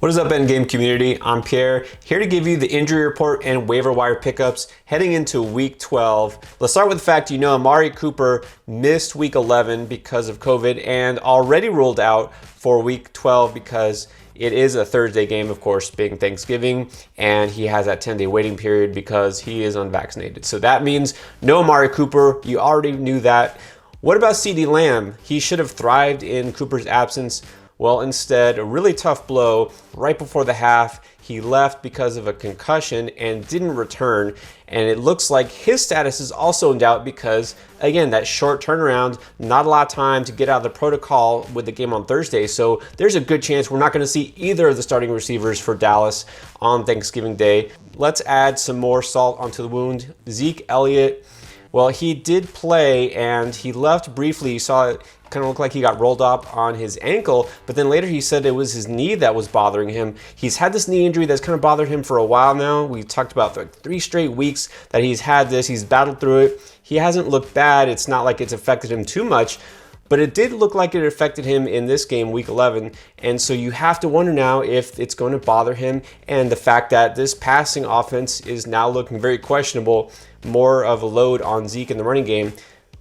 What is up, endgame community? I'm Pierre, here to give you the injury report and waiver wire pickups heading into week 12. Let's start with the fact Amari Cooper missed week 11 because of COVID and already ruled out for week 12 because it is a Thursday game, of course, being Thanksgiving, and he has that 10-day waiting period because he is unvaccinated. So that means no Amari Cooper. You already knew that. What about CeeDee Lamb? He should have thrived in Cooper's absence. Well, instead, a really tough blow right before the half. He left because of a concussion and didn't return. And it looks like his status is also in doubt because, again, that short turnaround, not a lot of time to get out of the protocol with the game on Thursday. So there's a good chance we're not going to see either of the starting receivers for Dallas on Thanksgiving Day. Let's add some more salt onto the wound. Zeke Elliott, well, he did play and he left briefly. You saw it kind of looked like he got rolled up on his ankle, but then later he said it was his knee that was bothering him. He's had this knee injury that's kind of bothered him for a while now. We talked about like 3 straight weeks that he's had this. He's battled through it. He hasn't looked bad. It's not like it's affected him too much, but it did look like it affected him in this game, week 11. And so you have to wonder now if it's going to bother him. And the fact that this passing offense is now looking very questionable, more of a load on Zeke in the running game.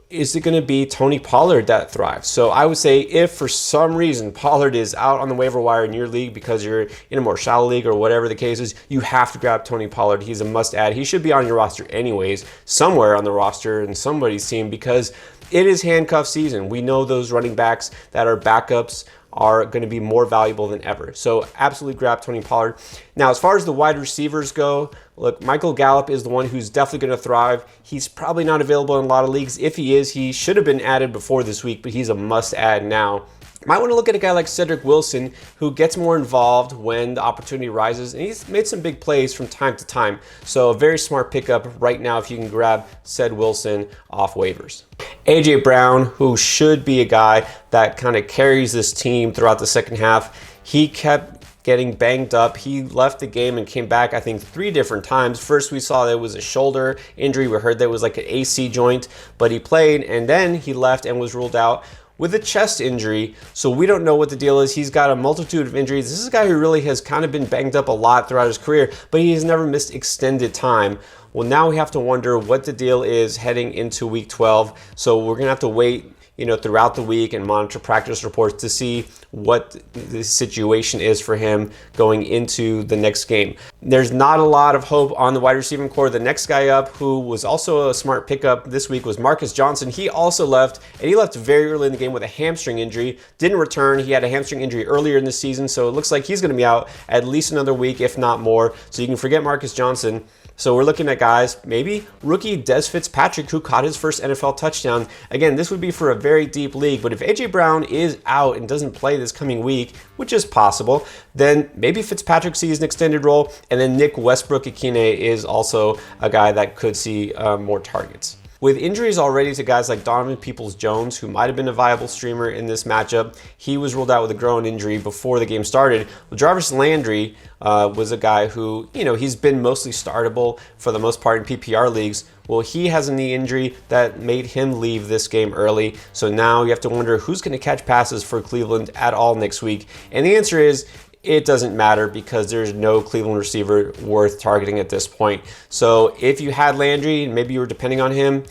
Is it going to be Tony Pollard that thrives? So I would say if for some reason Pollard is out on the waiver wire in your league because you're in a more shallow league or whatever the case is, you have to grab Tony Pollard. He's a must add. He should be on your roster anyways, somewhere on the roster in somebody's team because it is handcuff season. We know those running backs that are backups are going to be more valuable than ever. So absolutely grab Tony Pollard. Now, as far as the wide receivers go, look, Michael Gallup is the one who's definitely going to thrive. He's probably not available in a lot of leagues. If he is, he should have been added before this week, but he's a must add now. Might want to look at a guy like Cedric Wilson, who gets more involved when the opportunity rises, and he's made some big plays from time to time. So a very smart pickup right now if you can grab Ced Wilson off waivers. AJ Brown, who should be a guy that kind of carries this team throughout the second half, he kept getting banged up. He left the game and came back, I think, 3 different times. First, we saw that it was a shoulder injury. We heard that it was like an AC joint, but he played, and then he left and was ruled out with a chest injury. So we don't know what the deal is. He's got a multitude of injuries. This is a guy who really has kind of been banged up a lot throughout his career, but he has never missed extended time. Well, now we have to wonder what the deal is heading into week 12. So we're gonna have to wait throughout the week and monitor practice reports to see what the situation is for him going into the next game. There's not a lot of hope on the wide receiving core. The next guy up, who was also a smart pickup this week, was Marcus Johnson. He also left, and he left very early in the game with a hamstring injury. Didn't return. He had a hamstring injury earlier in the season, so it looks like he's going to be out at least another week, if not more. So you can forget Marcus Johnson. So we're looking at guys, maybe rookie Dez Fitzpatrick, who caught his first NFL touchdown. Again, this would be for a very deep league, but if AJ Brown is out and doesn't play this coming week, which is possible, then maybe Fitzpatrick sees an extended role, and then Nick Westbrook-Ikhine is also a guy that could see more targets. With injuries already to guys like Donovan Peoples-Jones, who might have been a viable streamer in this matchup, he was ruled out with a groin injury before the game started. Well, Jarvis Landry was a guy who, he's been mostly startable for the most part in PPR leagues. Well, he has a knee injury that made him leave this game early. So now you have to wonder who's going to catch passes for Cleveland at all next week. And the answer is, it doesn't matter because there's no Cleveland receiver worth targeting at this point. So if you had Landry and maybe you were depending on him,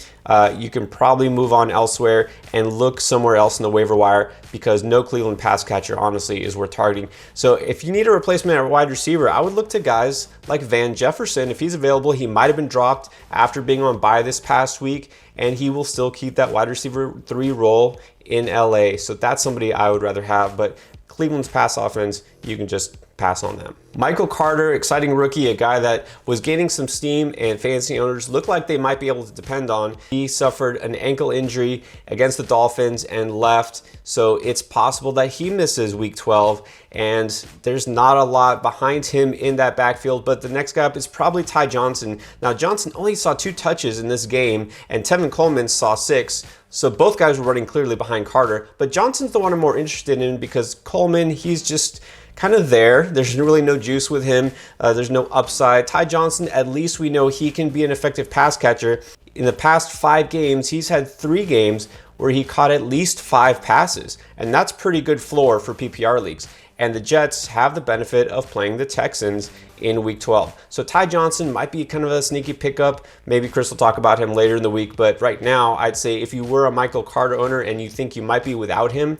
you can probably move on elsewhere and look somewhere else in the waiver wire because no Cleveland pass catcher, honestly, is worth targeting. So if you need a replacement at wide receiver, I would look to guys like Van Jefferson. If he's available, he might have been dropped after being on bye this past week, and he will still keep that wide receiver 3 role in LA. So that's somebody I would rather have, but Cleveland's pass offense, you can just pass on them. Michael Carter, exciting rookie, a guy that was gaining some steam and fantasy owners looked like they might be able to depend on. He suffered an ankle injury against the Dolphins and left, so it's possible that he misses week 12, and there's not a lot behind him in that backfield, but the next guy up is probably Ty Johnson. Now, Johnson only saw 2 touches in this game, and Tevin Coleman saw 6, so both guys were running clearly behind Carter, but Johnson's the one I'm more interested in because Coleman, he's just kind of there. There's really no juice with him. There's no upside. Ty Johnson, at least we know he can be an effective pass catcher. In the past 5 games, he's had 3 games where he caught at least 5 passes, and that's pretty good floor for PPR leagues. and the Jets have the benefit of playing the Texans in week 12. So Ty Johnson might be kind of a sneaky pickup. Maybe Chris will talk about him later in the week, but right now I'd say if you were a Michael Carter owner and you think you might be without him,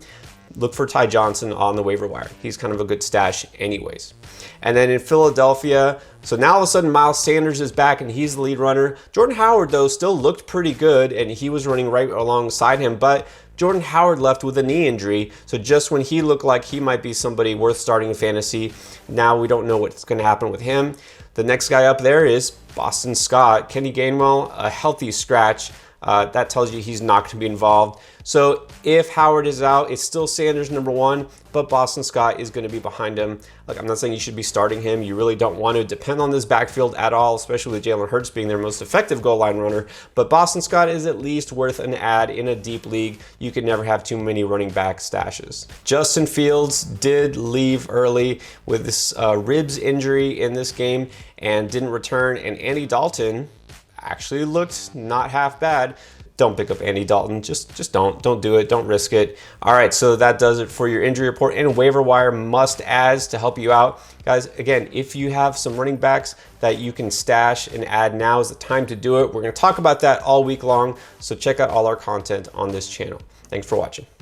look for Ty Johnson on the waiver wire. He's kind of a good stash anyways. And then in Philadelphia, so now all of a sudden Miles Sanders is back and he's the lead runner. Jordan Howard, though, still looked pretty good and he was running right alongside him, but Jordan Howard left with a knee injury. So just when he looked like he might be somebody worth starting in fantasy, now we don't know what's going to happen with him. The next guy up there is Boston Scott. Kenny Gainwell, a healthy scratch. That tells you he's not going to be involved. So if Howard is out, it's still Sanders number one, but Boston Scott is going to be behind him. Like, I'm not saying you should be starting him. You really don't want to depend on this backfield at all, especially with Jalen Hurts being their most effective goal line runner. But Boston Scott is at least worth an add in a deep league. You can never have too many running back stashes. Justin Fields did leave early with this ribs injury in this game and didn't return. And Andy Dalton actually looked not half bad. Don't pick up Andy Dalton. Just don't do it. Don't risk it. All right, so that does it for your injury report and waiver wire must-adds to help you out. Guys, again, if you have some running backs that you can stash and add, now is the time to do it. We're going to talk about that all week long, so check out all our content on this channel. Thanks for watching.